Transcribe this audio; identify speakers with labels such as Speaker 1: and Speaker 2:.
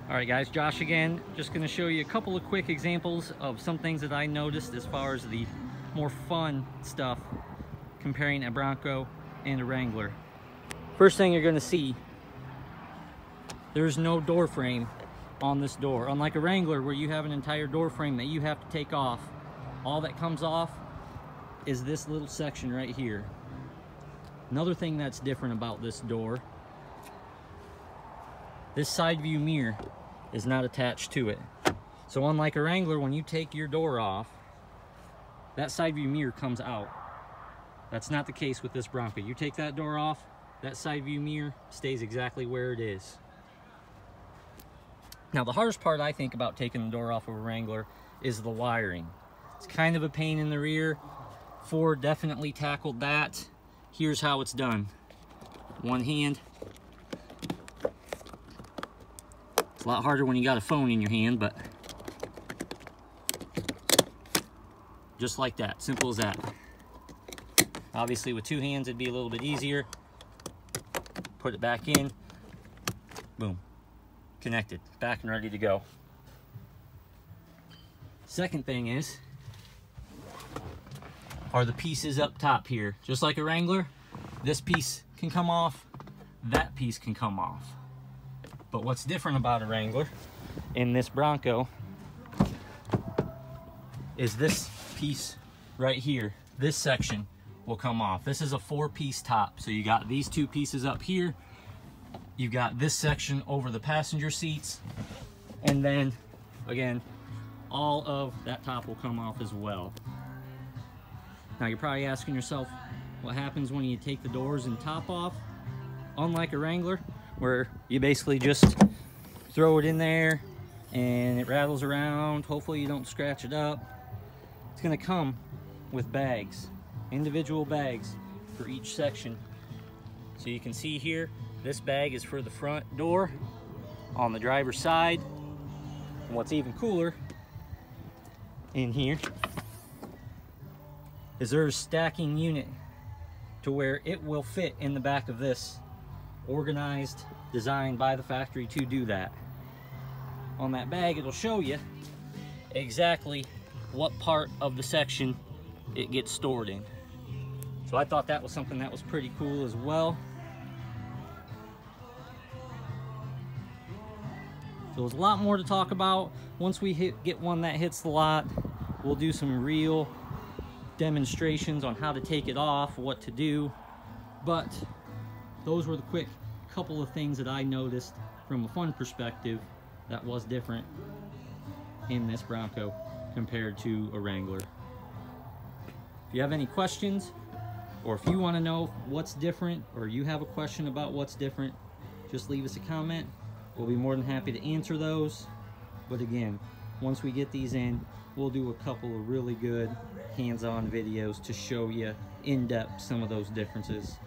Speaker 1: All right guys, Josh again. Just gonna show you a couple of quick examples of some things that I noticed as far as the more fun stuff comparing a Bronco and a Wrangler. First thing you're gonna see, there's no door frame on this door. Unlike a Wrangler where you have an entire door frame that you have to take off, all that comes off is this little section right here. Another thing that's different about this door, this side view mirror is not attached to it. So unlike a Wrangler, when you take your door off, that side view mirror comes out. That's not the case with this Bronco. You take that door off, that side view mirror stays exactly where it is. Now the hardest part I think about taking the door off of a Wrangler is the wiring. It's kind of a pain in the rear. Ford definitely tackled that. Here's how it's done. One hand. It's a lot harder when you got a phone in your hand, but just like that, simple as that. Obviously with two hands it'd be a little bit easier. Put it back in, boom, connected, back and ready to go. Second thing are the pieces up top here. Just like a Wrangler, this piece can come off, that piece can come off. But what's different about a Wrangler in this Bronco is this piece right here. This section will come off. This is a 4-piece top. So you got these two pieces up here. You got this section over the passenger seats. And then, again, all of that top will come off as well. Now you're probably asking yourself, what happens when you take the doors and top off? Unlike a Wrangler, where you basically just throw it in there and it rattles around. Hopefully you don't scratch it up. It's gonna come with bags, individual bags for each section. So you can see here, this bag is for the front door on the driver's side. And what's even cooler in here is there's a stacking unit to where it will fit in the back of this. Organized, designed by the factory to do that. On that bag, it'll show you exactly what part of the section it gets stored in. So I thought that was something that was pretty cool as well. So there's a lot more to talk about. Once we get one that hits the lot, we'll do some real demonstrations on how to take it off, what to do. But those were the quick couple of things that I noticed from a fun perspective that was different in this Bronco compared to a Wrangler. If you have any questions, or if you want to know what's different, or you have a question about what's different, just leave us a comment. We'll be more than happy to answer those. But again, once we get these in, we'll do a couple of really good hands-on videos to show you in depth some of those differences.